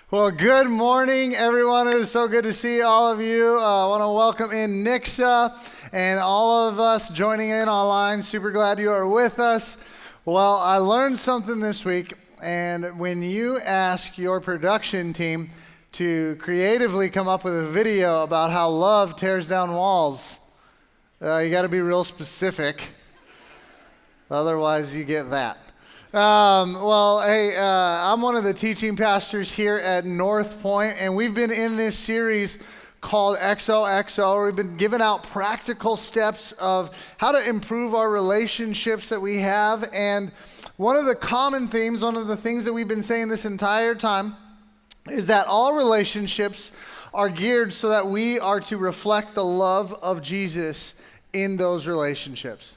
Well, good morning, everyone. It is so good to see all of you. I want to welcome in Nixa and all of us joining in online. Super glad you are with us. Well, I learned something this week, and when you ask your production team to creatively come up with a video about how love tears down walls, you got to be real specific. Otherwise, you get that. I'm one of the teaching pastors here at North Point, and we've been in this series called XOXO. We've been giving out practical steps of how to improve our relationships that we have, and one of the common themes, one of the things that we've been saying this entire time is that all relationships are geared so that we are to reflect the love of Jesus in those relationships.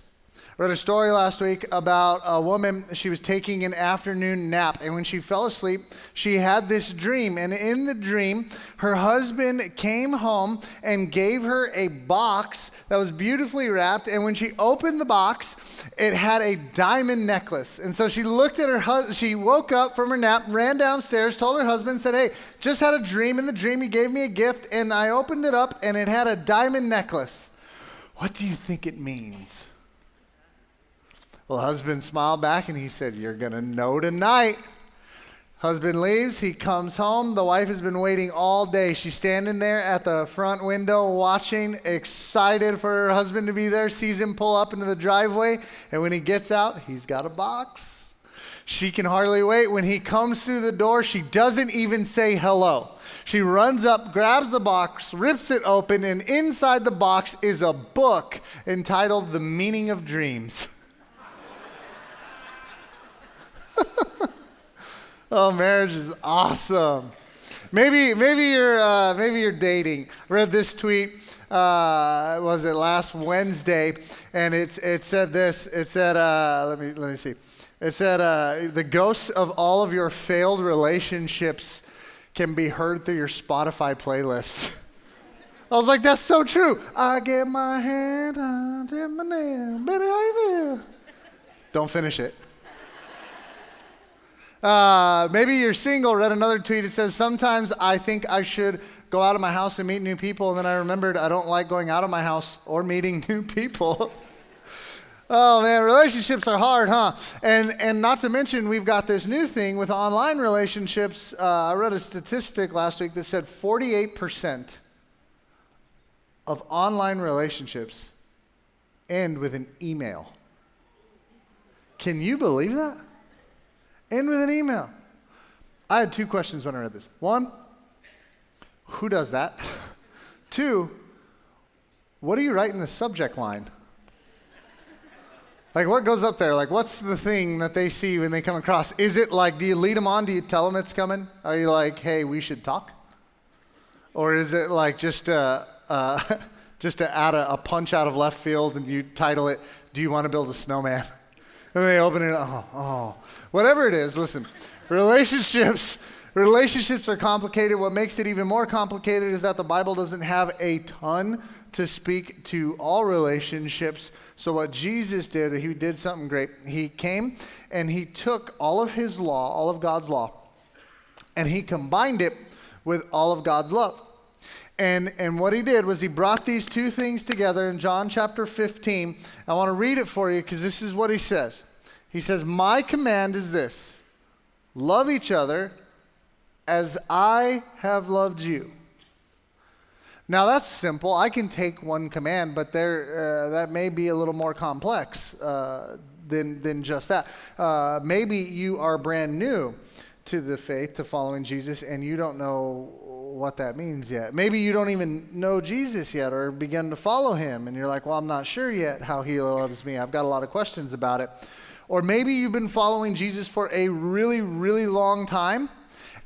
I read a story last week about a woman. She was taking an afternoon nap, and when she fell asleep, she had this dream. And in the dream, her husband came home and gave her a box that was beautifully wrapped. And when she opened the box, it had a diamond necklace. And so she looked at her husband. She woke up from her nap, ran downstairs, told her husband, said, "Hey, just had a dream. In the dream, you gave me a gift, and I opened it up, and it had a diamond necklace. What do you think it means?" Well, husband smiled back and he said, "You're going to know tonight." Husband leaves, he comes home. The wife has been waiting all day. She's standing there at the front window watching, excited for her husband to be there, sees him pull up into the driveway, and when he gets out, he's got a box. She can hardly wait. When he comes through the door, she doesn't even say hello. She runs up, grabs the box, rips it open, and inside the box is a book entitled The Meaning of Dreams. Oh, marriage is awesome. Maybe you're dating. I read this tweet. Was it last Wednesday? And it said this. It said, let me see. It said, the ghosts of all of your failed relationships can be heard through your Spotify playlist. I was like, that's so true. I get my hand under my nail, baby, how you feel? Don't finish it. Maybe you're single. Read another tweet. It says, sometimes I think I should go out of my house and meet new people, and then I remembered I don't like going out of my house or meeting new people. Oh man, relationships are hard, huh? And not to mention, we've got this new thing with online relationships. I read a statistic last week that said 48% of online relationships end with an email. Can you believe that? End with an email. I had two questions when I read this. One, who does that? Two, what do you write in the subject line? Like, what goes up there? Like, what's the thing that they see when they come across? Is it like, do you lead them on? Do you tell them it's coming? Are you like, hey, we should talk? Or is it like just to add a punch out of left field and you title it, "Do you want to build a snowman?" And they open it, whatever it is, listen, relationships are complicated. What makes it even more complicated is that the Bible doesn't have a ton to speak to all relationships. So what Jesus did, he did something great. He came and he took all of his law, all of God's law, and he combined it with all of God's love. And what he did was he brought these two things together in John chapter 15. I want to read it for you because this is what he says. He says, "My command is this: love each other as I have loved you." Now that's simple. I can take one command, but that may be a little more complex than just that. Maybe you are brand new to the faith, to following Jesus, and you don't know what that means yet. Maybe you don't even know Jesus yet or begin to follow him, and you're like, well, I'm not sure yet how he loves me. I've got a lot of questions about it. Or maybe you've been following Jesus for a really, really long time,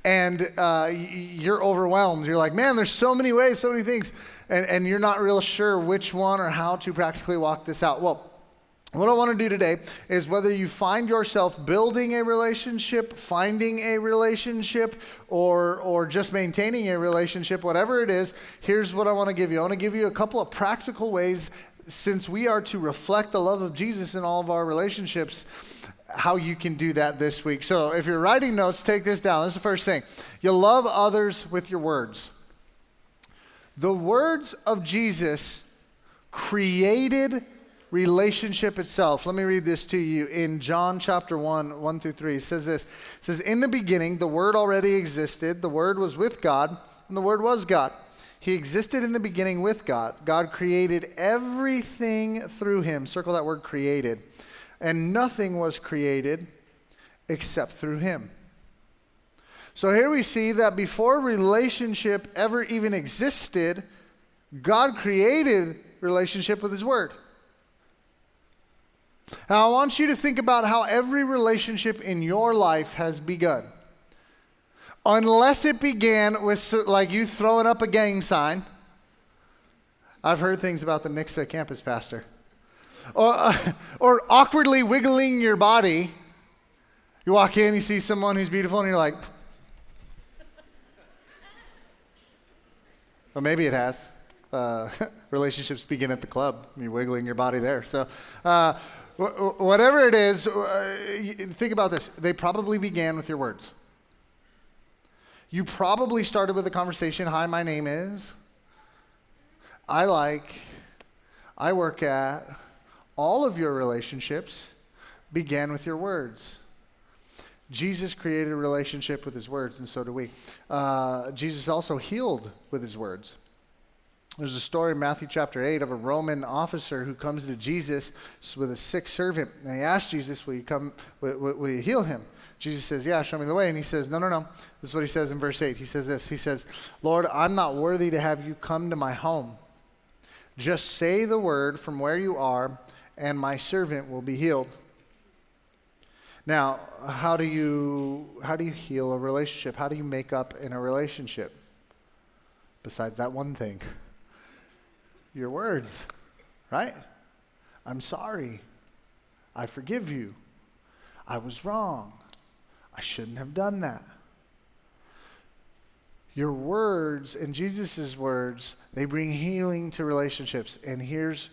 and you're overwhelmed. You're like, man, there's so many ways, so many things, and you're not real sure which one or how to practically walk this out. Well, what I want to do today is, whether you find yourself building a relationship, finding a relationship, or just maintaining a relationship, whatever it is, here's what I want to give you. I want to give you a couple of practical ways, since we are to reflect the love of Jesus in all of our relationships, how you can do that this week. So if you're writing notes, take this down. This is the first thing. You love others with your words. The words of Jesus created relationship itself. Let me read this to you in John chapter 1, 1 through 3. It says this. It says, in the beginning, the Word already existed. The Word was with God, and the Word was God. He existed in the beginning with God. God created everything through him. Circle that word created. And nothing was created except through him. So here we see that before relationship ever even existed, God created relationship with his word. Now I want you to think about how every relationship in your life has begun. Unless it began with like you throwing up a gang sign. I've heard things about the Nixa campus pastor. Or awkwardly wiggling your body. You walk in, you see someone who's beautiful, and you're like, well, maybe it has. Relationships begin at the club. You're wiggling your body there. So whatever it is, think about this. They probably began with your words. You probably started with a conversation. Hi, my name is. I work at. All of your relationships began with your words. Jesus created a relationship with his words, and so do we. Jesus also healed with his words. There's a story in Matthew chapter 8 of a Roman officer who comes to Jesus with a sick servant, and he asks Jesus, will you heal him? Jesus says, yeah, show me the way. And he says, no. This is what he says in verse 8. He says this. He says, Lord, I'm not worthy to have you come to my home. Just say the word from where you are, and my servant will be healed. Now, how do you heal a relationship? How do you make up in a relationship? Besides that one thing. Your words, right? I'm sorry. I forgive you. I was wrong. I shouldn't have done that. Your words and Jesus' words, they bring healing to relationships. And here's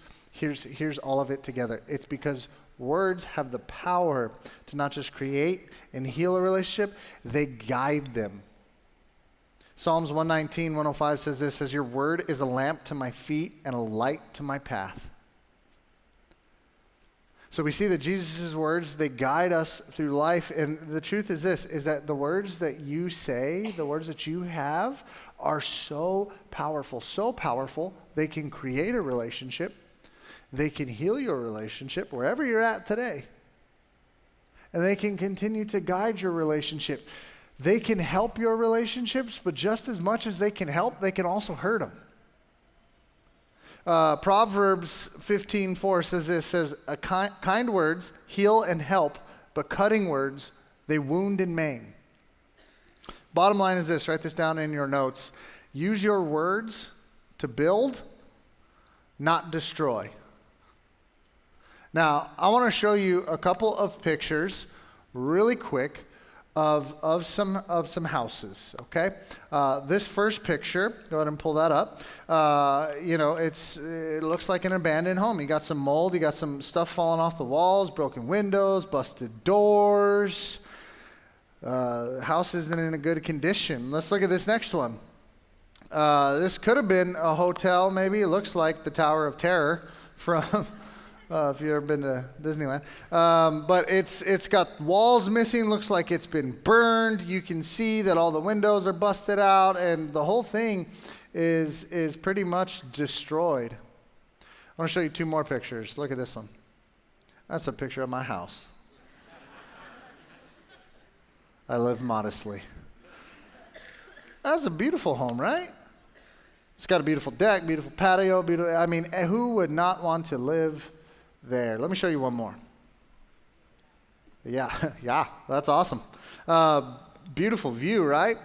all of it together. It's because words have the power to not just create and heal a relationship, they guide them. Psalms 119, 105 says this, says, your word is a lamp to my feet and a light to my path. So we see that Jesus' words, they guide us through life. And the truth is this, is that the words that you say, the words that you have are so powerful, they can create a relationship. They can heal your relationship wherever you're at today. And they can continue to guide your relationship. They can help your relationships, but just as much as they can help, they can also hurt them. Proverbs 15:4 says this, says, kind words heal and help, but cutting words, they wound and maim. Bottom line is this, write this down in your notes. Use your words to build, not destroy. Now, I want to show you a couple of pictures really quick of some houses, okay? This first picture, go ahead and pull that up. It looks like an abandoned home. You got some mold, you got some stuff falling off the walls, broken windows, busted doors. House isn't in a good condition. Let's look at this next one. This could have been a hotel, maybe. It looks like the Tower of Terror from... if you've ever been to Disneyland. But it's got walls missing, looks like it's been burned. You can see that all the windows are busted out, and the whole thing is pretty much destroyed. I want to show you two more pictures. Look at this one. That's a picture of my house. I live modestly. That's a beautiful home, right? It's got a beautiful deck, beautiful patio, who would not want to live there? Let me show you one more. Yeah, that's awesome. Beautiful view, right?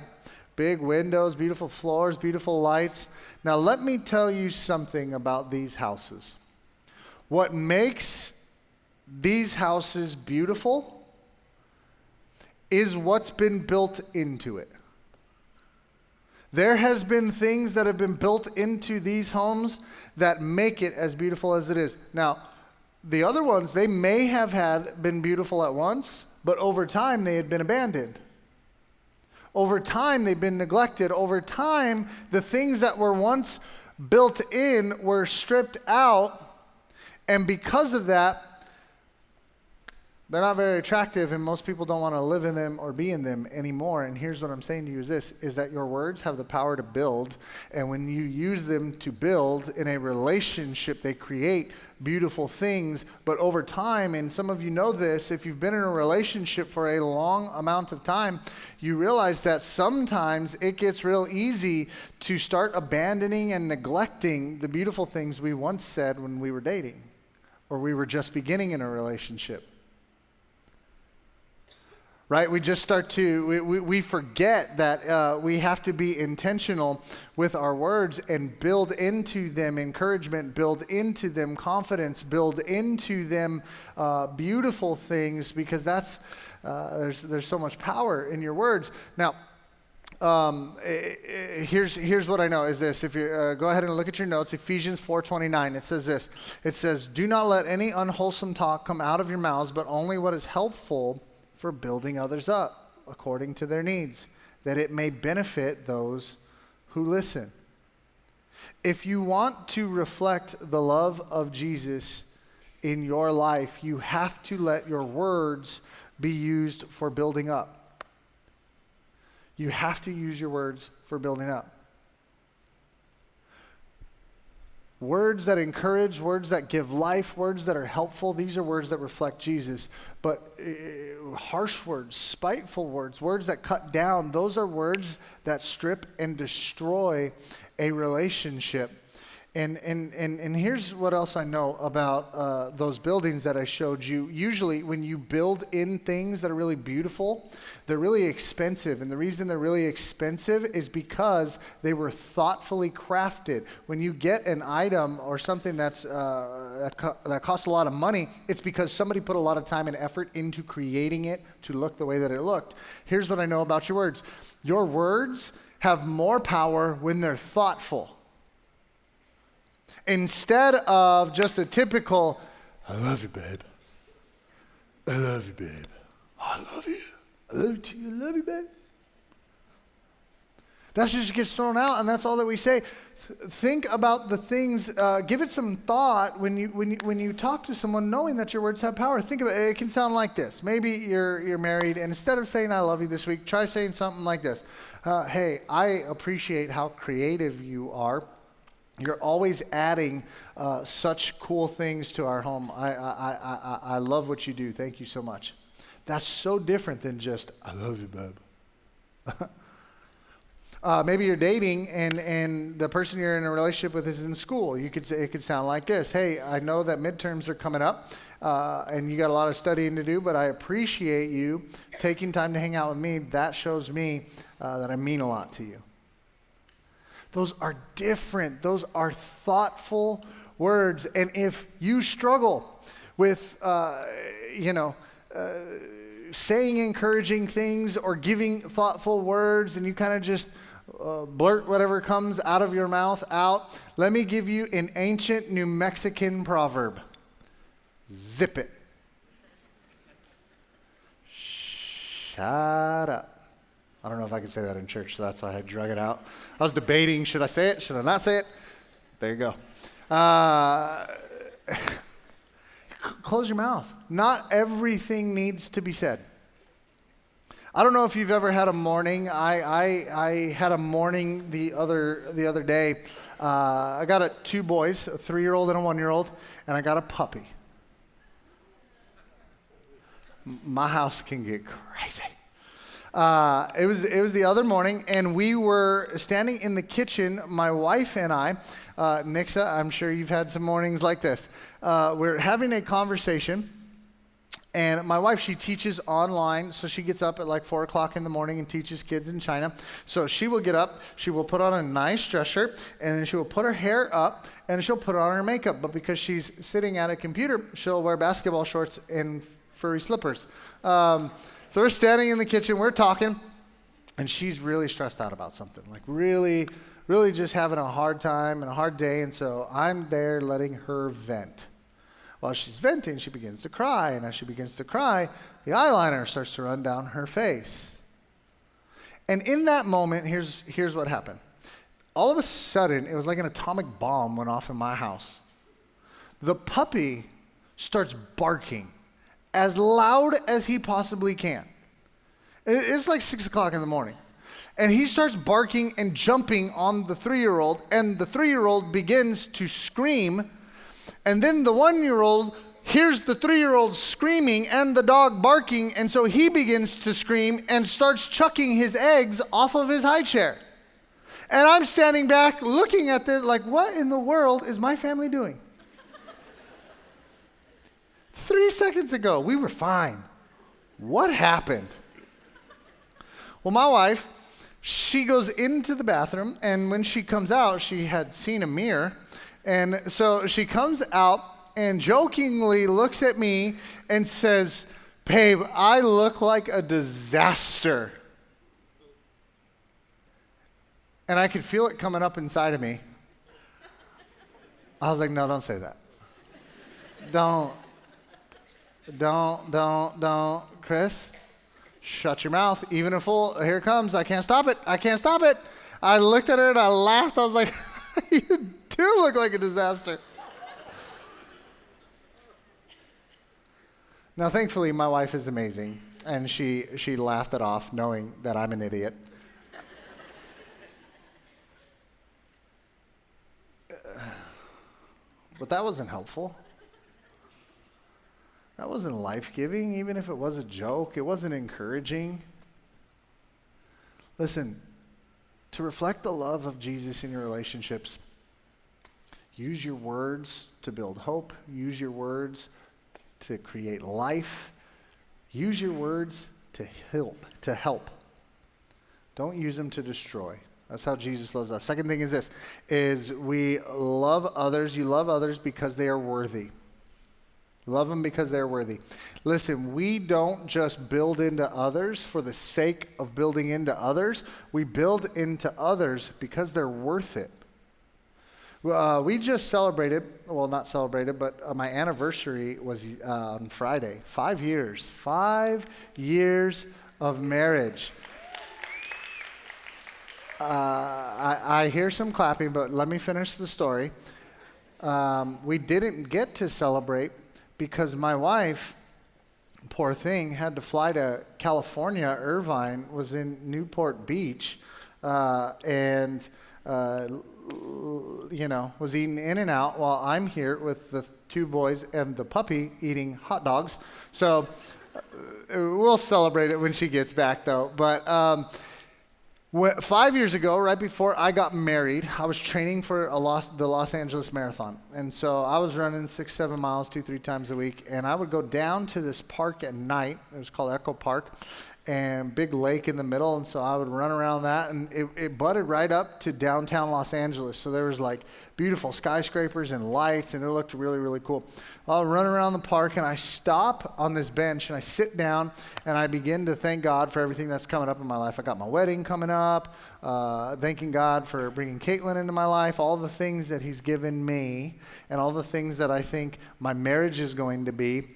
Big windows, beautiful floors, beautiful lights. Now let me tell you something about these houses. What makes these houses beautiful is what's been built into it. There has been things that have been built into these homes that make it as beautiful as it is. Now, the other ones, they may have been beautiful at once, but over time they had been abandoned. Over time they've been neglected. Over time, the things that were once built in were stripped out, and because of that, they're not very attractive, and most people don't want to live in them or be in them anymore. And here's what I'm saying to you is that your words have the power to build, and when you use them to build in a relationship, they create beautiful things. But over time, and some of you know this, if you've been in a relationship for a long amount of time, you realize that sometimes it gets real easy to start abandoning and neglecting the beautiful things we once said when we were dating or we were just beginning in a relationship. Right? We just start to, we forget that we have to be intentional with our words and build into them encouragement, build into them confidence, build into them beautiful things, because that's, there's so much power in your words. Now, here's what I know is this. If you go ahead and look at your notes, Ephesians 4:29, it says this. It says, "Do not let any unwholesome talk come out of your mouths, but only what is helpful for building others up according to their needs, that it may benefit those who listen." If you want to reflect the love of Jesus in your life, you have to let your words be used for building up. You have to use your words for building up. Words that encourage, words that give life, words that are helpful, these are words that reflect Jesus. But harsh words, spiteful words, words that cut down, those are words that strip and destroy a relationship. And here's what else I know about those buildings that I showed you. Usually when you build in things that are really beautiful, they're really expensive. And the reason they're really expensive is because they were thoughtfully crafted. When you get an item or something that costs a lot of money, it's because somebody put a lot of time and effort into creating it to look the way that it looked. Here's what I know about your words. Your words have more power when they're thoughtful. Instead of just a typical, "I love you, babe. I love you, babe. I love you. I love you too. I love you, babe." That just gets thrown out, and that's all that we say. Think about the things. Give it some thought when you talk to someone, knowing that your words have power. Think about it. It can sound like this. Maybe you're married, and instead of saying "I love you" this week, try saying something like this. "Hey, I appreciate how creative you are. You're always adding such cool things to our home. I love what you do. Thank you so much." That's so different than just "I love you, babe." Maybe you're dating and the person you're in a relationship with is in school. It could sound like this. "Hey, I know that midterms are coming up and you got a lot of studying to do, but I appreciate you taking time to hang out with me. That shows me that I mean a lot to you." Those are different. Those are thoughtful words. And if you struggle with, saying encouraging things or giving thoughtful words, and you kind of just blurt whatever comes out of your mouth out, let me give you an ancient New Mexican proverb. Zip it. Shut up. I don't know if I can say that in church, so that's why I drug it out. I was debating, should I say it? Should I not say it? There you go. Close your mouth. Not everything needs to be said. I don't know if you've ever had a morning. I had a morning the other day. I got two boys, a 3-year-old and a 1-year-old, and I got a puppy. My house can get crazy. It was the other morning, and we were standing in the kitchen, my wife and I. Nixa, I'm sure you've had some mornings like this. We're having a conversation, and my wife, she teaches online, so she gets up at like 4 o'clock in the morning and teaches kids in China. So she will get up, she will put on a nice dress shirt, and then she will put her hair up, and she'll put on her makeup. But because she's sitting at a computer, she'll wear basketball shorts and furry slippers. So we're standing in the kitchen, we're talking, and she's really stressed out about something, like really, really just having a hard time and a hard day, and so I'm there letting her vent. While she's venting, she begins to cry. And as she begins to cry, the eyeliner starts to run down her face. And in that moment, here's what happened. All of a sudden, it was like an atomic bomb went off in my house. The puppy starts barking as loud as he possibly can. It's like 6 o'clock in the morning. And he starts barking and jumping on the 3-year-old, and the 3-year-old begins to scream. And then the 1-year-old hears the 3-year-old screaming and the dog barking, and so he begins to scream and starts chucking his eggs off of his high chair. And I'm standing back looking at this like, what in the world is my family doing? 3 seconds ago, we were fine. What happened? Well, my wife, she goes into the bathroom, and when she comes out, she had seen a mirror. And so she comes out and jokingly looks at me and says, "Babe, I look like a disaster." And I could feel it coming up inside of me. I was like, no, don't say that. Don't. Chris, shut your mouth. Even a fool, here it comes. I can't stop it. I looked at her and I laughed. I was like, you do look like a disaster. Now, thankfully, my wife is amazing. And she laughed it off knowing that I'm an idiot. But that wasn't helpful. That wasn't life-giving, even if it was a joke. It wasn't encouraging. Listen, to reflect the love of Jesus in your relationships, use your words to build hope. Use your words to create life. Use your words to help. Don't use them to destroy. That's how Jesus loves us. Second thing is this, is we love others. You love others because they are worthy. Love them because they're worthy. Listen, we don't just build into others for the sake of building into others. We build into others because they're worth it. We just celebrated, well, not celebrated, but my anniversary was on Friday. 5 years. 5 years of marriage. I hear some clapping, but let me finish the story. We didn't get to celebrate because my wife, poor thing, had to fly to California. Irvine was in Newport Beach, and was eating In-N-Out while I'm here with the 2 boys and the puppy eating hot dogs. So we'll celebrate it when she gets back, though. But 5 years ago, right before I got married, I was training for the Los Angeles Marathon. And so I was running 6-7 miles 2-3 times a week. And I would go down to this park at night. It was called Echo Park. And big lake in the middle. And so I would run around that. And it butted right up to downtown Los Angeles. So there was like beautiful skyscrapers and lights. And it looked really, really cool. I'll run around the park and I stop on this bench and I sit down and I begin to thank God for everything that's coming up in my life. I got my wedding coming up, thanking God for bringing Caitlin into my life, all the things that he's given me and all the things that I think my marriage is going to be.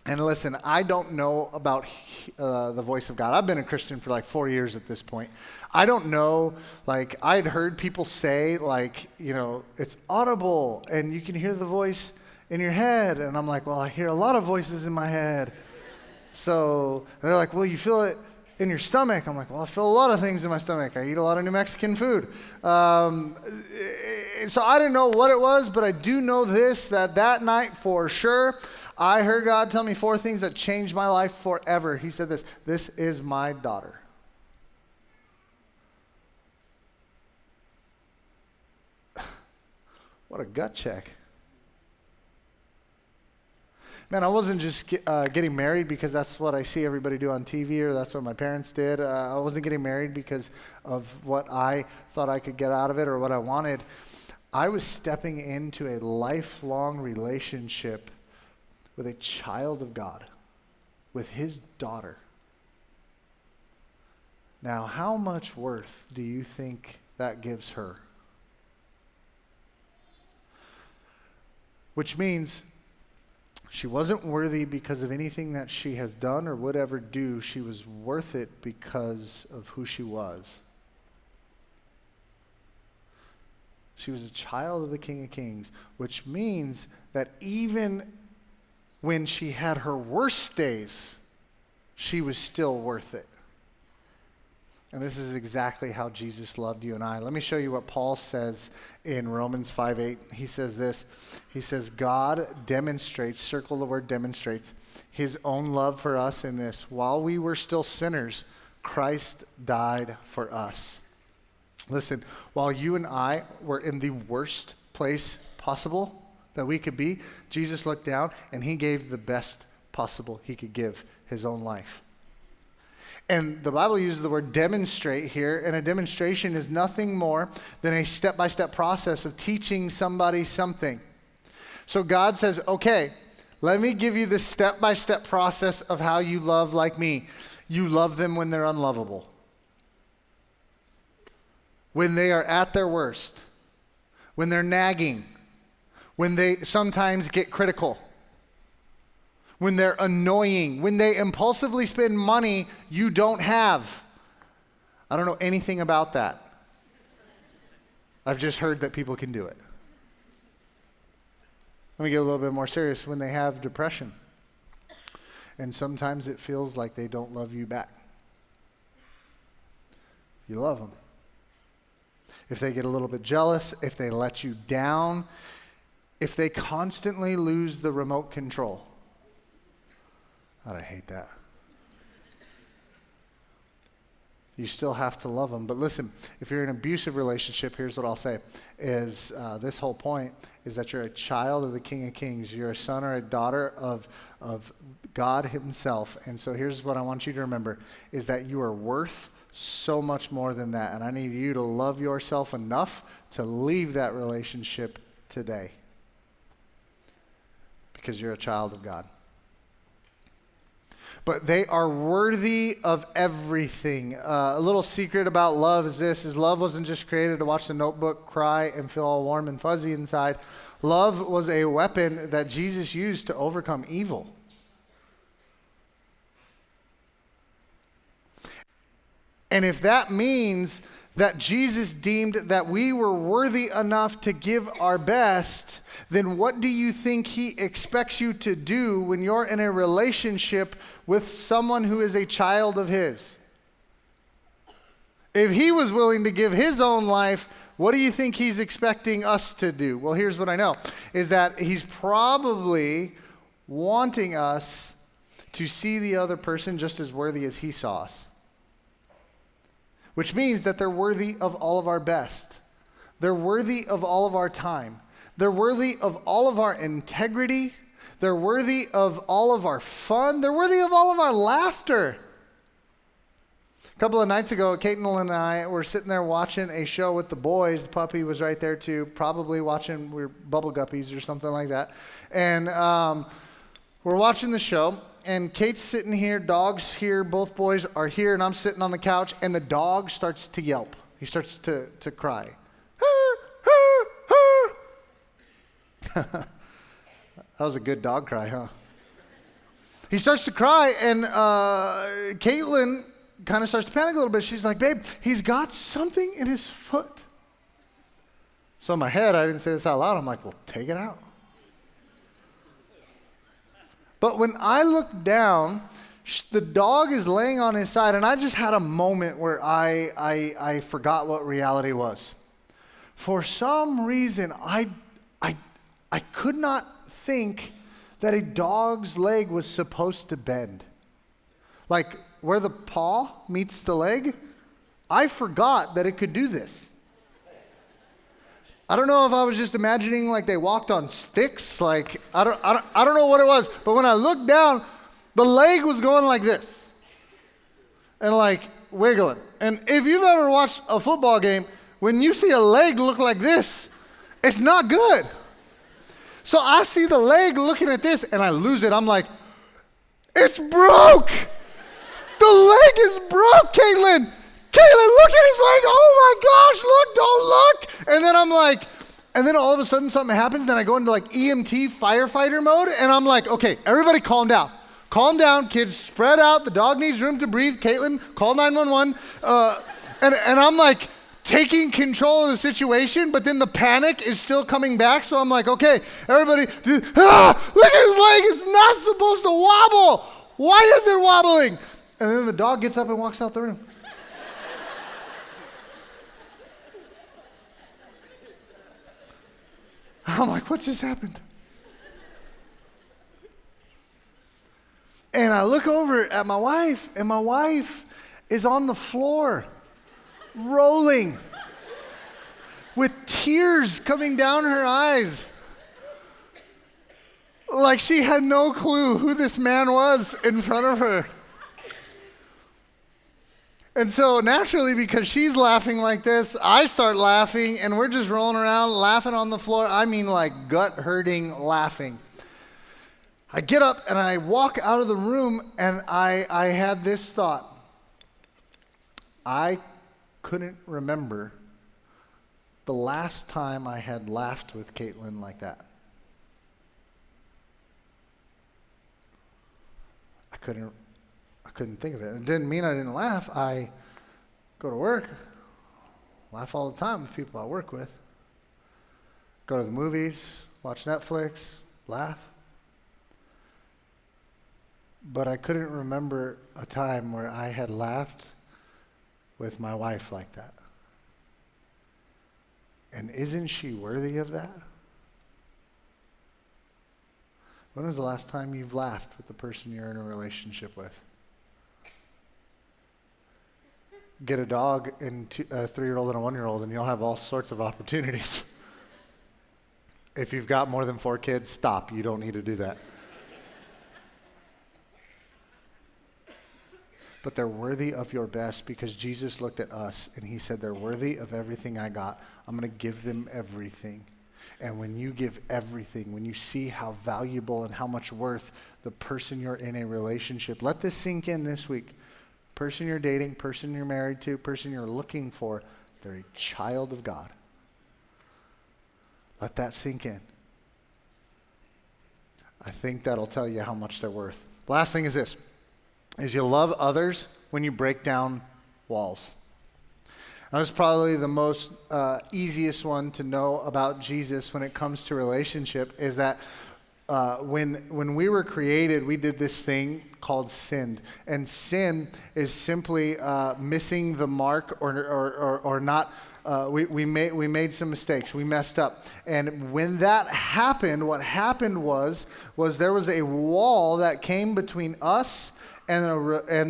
And listen, I don't know about the voice of God. I've been a Christian for like 4 years at this point. I don't know, like I'd heard people say like, it's audible and you can hear the voice in your head. And I'm like, well, I hear a lot of voices in my head. So they're like, well, you feel it in your stomach. I'm like, well, I feel a lot of things in my stomach. I eat a lot of New Mexican food. So I didn't know what it was, but I do know this, that night for sure, I heard God tell me 4 things that changed my life forever. He said this is my daughter. What a gut check. Man, I wasn't just getting married because that's what I see everybody do on TV or that's what my parents did. I wasn't getting married because of what I thought I could get out of it or what I wanted. I was stepping into a lifelong relationship with a child of God, with his daughter. Now, how much worth do you think that gives her? Which means She wasn't worthy because of anything that she has done or would ever do. She was worth it because of who she was. She was a child of the King of Kings, which means that even when she had her worst days, she was still worth it. And this is exactly how Jesus loved you and I. Let me show you what Paul says in Romans 5:8. He says this. He says, God demonstrates, circle the word demonstrates, his own love for us in this. While we were still sinners, Christ died for us. Listen, while you and I were in the worst place possible that we could be, Jesus looked down and he gave the best possible he could give, his own life. And the Bible uses the word demonstrate here, and a demonstration is nothing more than a step-by-step process of teaching somebody something. So God says, okay, let me give you the step-by-step process of how you love like me. You love them when they're unlovable. When they are at their worst. When they're nagging. When they sometimes get critical. When they're annoying, when they impulsively spend money you don't have. I don't know anything about that. I've just heard that people can do it. Let me get a little bit more serious. When they have depression, and sometimes it feels like they don't love you back. You love them. If they get a little bit jealous, if they let you down, if they constantly lose the remote control. God, I hate that. You still have to love them. But listen, if you're in an abusive relationship, here's what I'll say, is this whole point is that you're a child of the King of Kings. You're a son or a daughter of God himself. And so here's what I want you to remember, is that you are worth so much more than that. And I need you to love yourself enough to leave that relationship today. Because you're a child of God. But they are worthy of everything. A little secret about love is this, is love wasn't just created to watch The Notebook, cry, and feel all warm and fuzzy inside. Love was a weapon that Jesus used to overcome evil. And if that means that Jesus deemed that we were worthy enough to give our best, then what do you think he expects you to do when you're in a relationship with someone who is a child of his? If he was willing to give his own life, what do you think he's expecting us to do? Well, here's what I know, is that he's probably wanting us to see the other person just as worthy as he saw us. Which means that they're worthy of all of our best. They're worthy of all of our time. They're worthy of all of our integrity. They're worthy of all of our fun. They're worthy of all of our laughter. A couple of nights ago, Caitlin and I were sitting there watching a show with the boys. The puppy was right there too, probably watching, we're Bubble Guppies or something like that. And we're watching the show. And Kate's sitting here, dog's here, both boys are here, and I'm sitting on the couch, and the dog starts to yelp. He starts to cry. That was a good dog cry, huh? He starts to cry, and Caitlin kind of starts to panic a little bit. She's like, babe, he's got something in his foot. So in my head, I didn't say this out loud. I'm like, well, take it out. But when I looked down, the dog is laying on his side, and I just had a moment where I forgot what reality was. For some reason, I could not think that a dog's leg was supposed to bend. Like where the paw meets the leg, I forgot that it could do this. I don't know if I was just imagining like they walked on sticks. Like I don't know what it was. But when I looked down, the leg was going like this. And like wiggling. And if you've ever watched a football game, when you see a leg look like this, it's not good. So I see the leg looking at this and I lose it. I'm like, it's broke. The leg is broke, Caitlin, look at his leg. Oh my gosh, look, don't look. And then I'm like, And then all of a sudden something happens, and I go into like EMT firefighter mode, and I'm like, okay, everybody calm down. Calm down, kids, spread out. The dog needs room to breathe. Caitlin, call 911. And I'm like taking control of the situation, but then the panic is still coming back. So I'm like, okay, everybody, look at his leg. It's not supposed to wobble. Why is it wobbling? And then the dog gets up and walks out the room. I'm like, what just happened? And I look over at my wife, and my wife is on the floor, rolling, with tears coming down her eyes. Like she had no clue who this man was in front of her. And so naturally, because she's laughing like this, I start laughing, and we're just rolling around, laughing on the floor. I mean, like gut-hurting laughing. I get up and I walk out of the room, and I had this thought. I couldn't remember the last time I had laughed with Caitlin like that. I couldn't think of it. It didn't mean I didn't laugh. I go to work, laugh all the time with people I work with. Go to the movies, watch Netflix, laugh. But I couldn't remember a time where I had laughed with my wife like that. And isn't she worthy of that? When was the last time you've laughed with the person you're in a relationship with? Get a dog and a 3-year-old and a 1-year-old, and you'll have all sorts of opportunities. If you've got more than 4 kids, stop. You don't need to do that. But they're worthy of your best, because Jesus looked at us and he said, they're worthy of everything I got. I'm going to give them everything. And when you give everything, when you see how valuable and how much worth the person you're in a relationship, let this sink in this week. Person you're dating, person you're married to, person you're looking for, they're a child of God. Let that sink in. I think that'll tell you how much they're worth. Last thing is this, is you love others when you break down walls. Now, this is probably the most easiest one to know about Jesus when it comes to relationship, is that when we were created, we did this thing called sin. And sin is simply missing the mark or not. We made some mistakes. We messed up. And when that happened, what happened was there was a wall that came between us and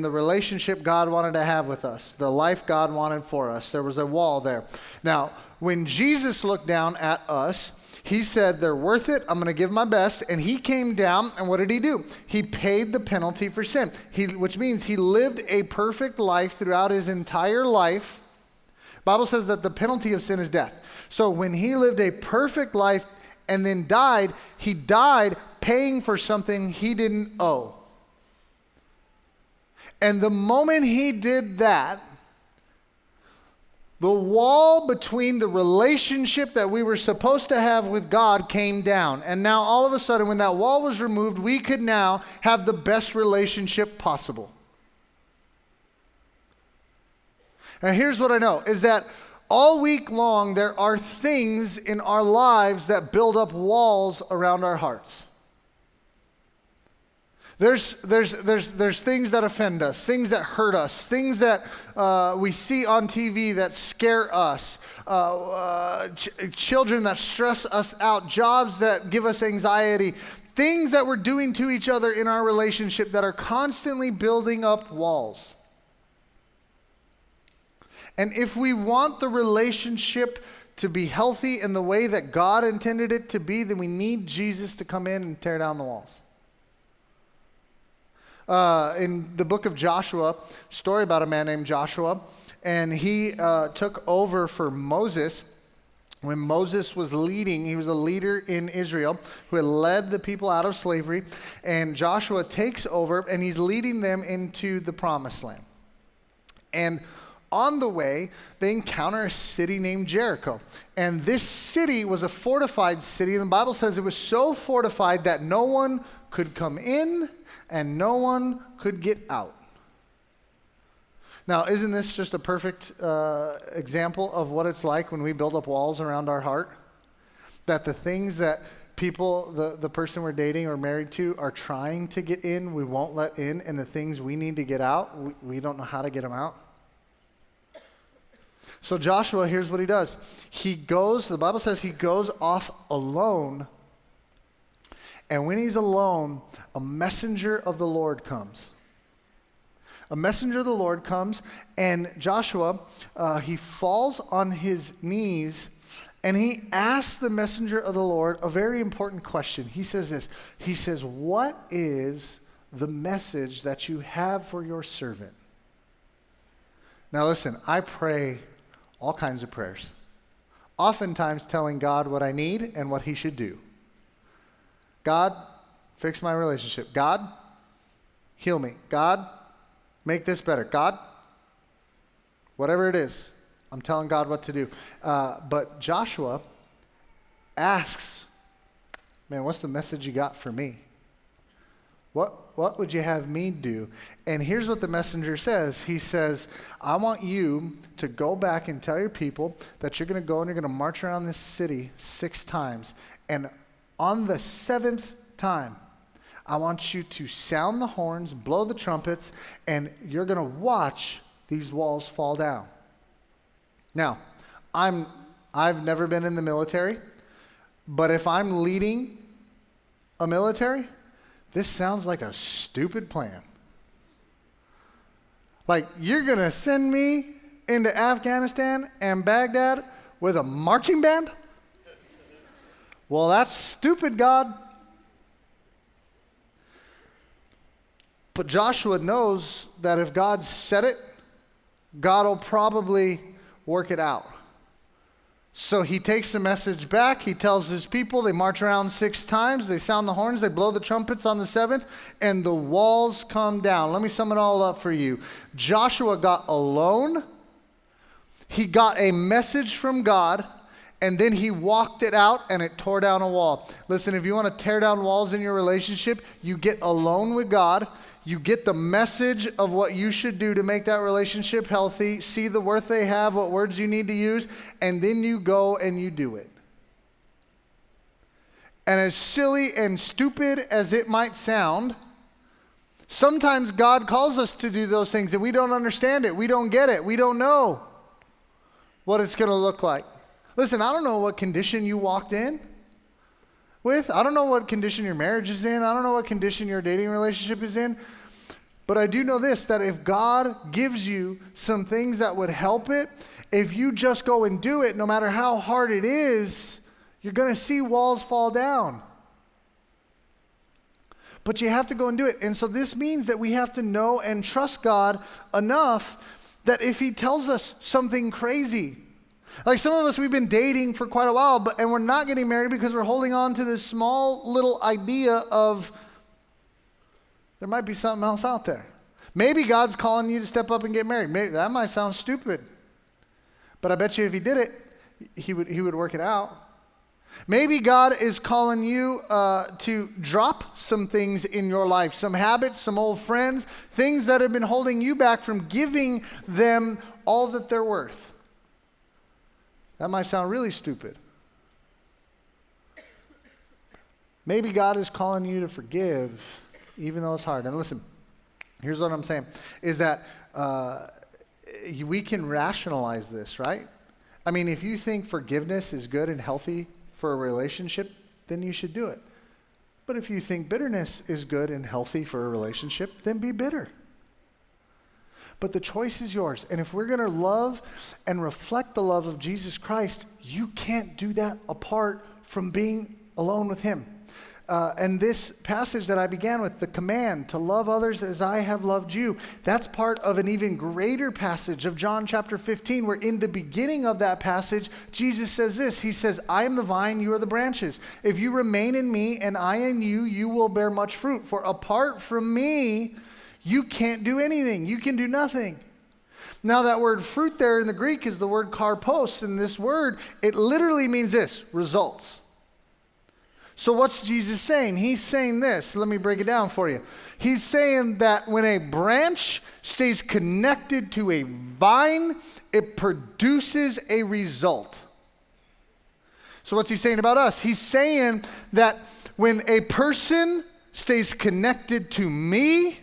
the relationship God wanted to have with us, the life God wanted for us. There was a wall there. Now, when Jesus looked down at us, he said, they're worth it. I'm going to give my best. And he came down, and what did he do? He paid the penalty for sin, which means he lived a perfect life throughout his entire life. The Bible says that the penalty of sin is death. So when he lived a perfect life and then died, he died paying for something he didn't owe. And the moment he did that, the wall between the relationship that we were supposed to have with God came down. And now all of a sudden, when that wall was removed, we could now have the best relationship possible. And here's what I know, is that all week long, there are things in our lives that build up walls around our hearts. There's things that offend us, things that hurt us, things that we see on TV that scare us, children that stress us out, jobs that give us anxiety, things that we're doing to each other in our relationship that are constantly building up walls. And if we want the relationship to be healthy in the way that God intended it to be, then we need Jesus to come in and tear down the walls. In the book of Joshua, story about a man named Joshua, and he took over for Moses. When Moses was leading, he was a leader in Israel who had led the people out of slavery, and Joshua takes over and he's leading them into the promised land. And On the way, they encounter a city named Jericho. And this city was a fortified city. And the Bible says it was so fortified that no one could come in and no one could get out. Now, isn't this just a perfect example of what it's like when we build up walls around our heart? That the things that people, the person we're dating or married to, are trying to get in, we won't let in, and the things we need to get out, we don't know how to get them out. So Joshua, here's what he does. He goes, the Bible says he goes off alone, and when he's alone, a messenger of the Lord comes. A messenger of the Lord comes, and Joshua, he falls on his knees, and he asks the messenger of the Lord a very important question. He says this. He says, "What is the message that you have for your servant?" Now listen, I pray all kinds of prayers, oftentimes telling God what I need and what he should do. God, fix my relationship. God, heal me. God, make this better. God, whatever it is, I'm telling God what to do. But Joshua asks, man, what's the message you got for me? What would you have me do? And here's what the messenger says. He says, I want you to go back and tell your people that you're going to go and you're going to march around this city 6 times. And on the 7th time, I want you to sound the horns, blow the trumpets, and you're going to watch these walls fall down. Now, I've never been in the military, but if I'm leading a military, this sounds like a stupid plan. Like, you're going to send me into Afghanistan and Baghdad with a marching band? Well, that's stupid, God. But Joshua knows that if God said it, God will probably work it out. So he takes the message back. He tells his people, they march around 6 times. They sound the horns. They blow the trumpets on the 7th, and the walls come down. Let me sum it all up for you. Joshua got alone. He got a message from God, and then he walked it out, and it tore down a wall. Listen, if you want to tear down walls in your relationship, you get alone with God. You get the message of what you should do to make that relationship healthy, see the worth they have, what words you need to use, and then you go and you do it. And as silly and stupid as it might sound, sometimes God calls us to do those things and we don't understand it. We don't get it. We don't know what it's going to look like. Listen, I don't know what condition you walked in with. I don't know what condition your marriage is in. I don't know what condition your dating relationship is in. But I do know this, that if God gives you some things that would help it, if you just go and do it, no matter how hard it is, you're going to see walls fall down. But you have to go and do it. And so this means that we have to know and trust God enough that if he tells us something crazy, like some of us, we've been dating for quite a while, and we're not getting married because we're holding on to this small little idea of there might be something else out there. Maybe God's calling you to step up and get married. Maybe that might sound stupid, but I bet you if he did it, he would work it out. Maybe God is calling you to drop some things in your life, some habits, some old friends, things that have been holding you back from giving them all that they're worth. That might sound really stupid. Maybe God is calling you to forgive, even though it's hard. And listen, here's what I'm saying, is that we can rationalize this, right? I mean, if you think forgiveness is good and healthy for a relationship, then you should do it. But if you think bitterness is good and healthy for a relationship, then be bitter. But the choice is yours. And if we're going to love and reflect the love of Jesus Christ, you can't do that apart from being alone with him. And this passage that I began with, the command to love others as I have loved you, that's part of an even greater passage of John chapter 15, where in the beginning of that passage, Jesus says this. He says, I am the vine, you are the branches. If you remain in me and I in you, you will bear much fruit. For apart from me, you can't do anything. You can do nothing. Now that word fruit there in the Greek is the word karpos, and this word, it literally means this, results. So what's Jesus saying? He's saying this. Let me break it down for you. He's saying that when a branch stays connected to a vine, it produces a result. So what's he saying about us? He's saying that when a person stays connected to me,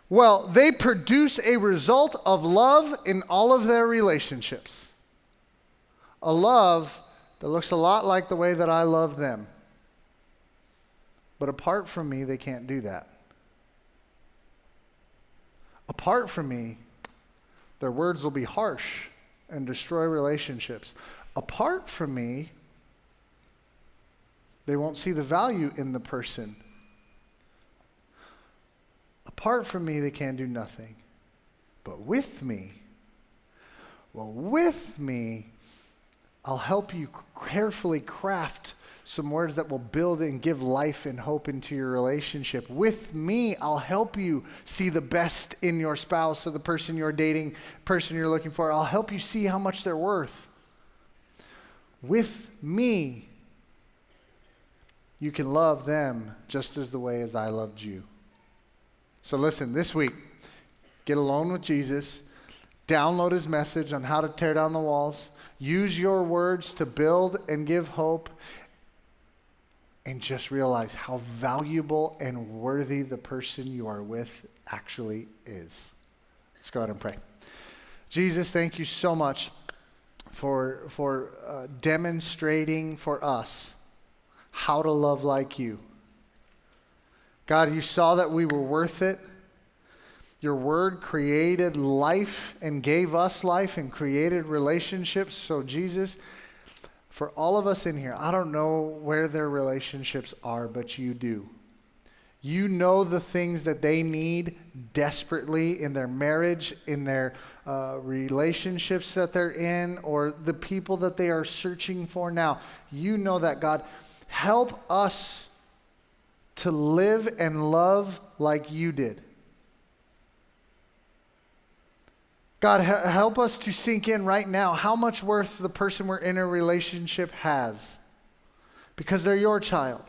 well, they produce a result of love in all of their relationships. A love that looks a lot like the way that I love them. But apart from me, they can't do that. Apart from me, their words will be harsh and destroy relationships. Apart from me, they won't see the value in the person. Apart from me, they can do nothing. But with me, I'll help you carefully craft some words that will build and give life and hope into your relationship. With me, I'll help you see the best in your spouse or the person you're dating, person you're looking for. I'll help you see how much they're worth. With me, you can love them just as the way as I loved you. So listen, this week, get alone with Jesus, download his message on how to tear down the walls, use your words to build and give hope, and just realize how valuable and worthy the person you are with actually is. Let's go ahead and pray. Jesus, thank you so much for demonstrating for us how to love like you. God, you saw that we were worth it. Your word created life and gave us life and created relationships. So Jesus, for all of us in here, I don't know where their relationships are, but you do. You know the things that they need desperately in their marriage, in their relationships that they're in, or the people that they are searching for now. You know that, God. Help us to live and love like you did. God, help us to sink in right now how much worth the person we're in a relationship has, because they're your child.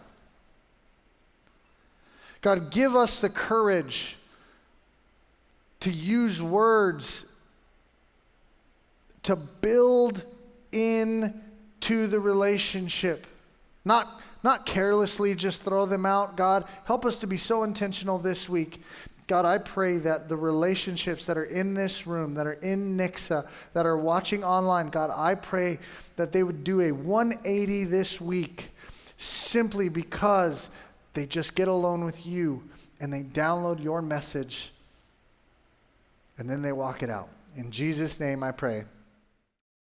God, give us the courage to use words to build into the relationship. Not carelessly just throw them out. God, help us to be so intentional this week. God, I pray that the relationships that are in this room, that are in Nixa, that are watching online, God, I pray that they would do a 180 this week simply because they just get alone with you and they download your message and then they walk it out. In Jesus' name I pray.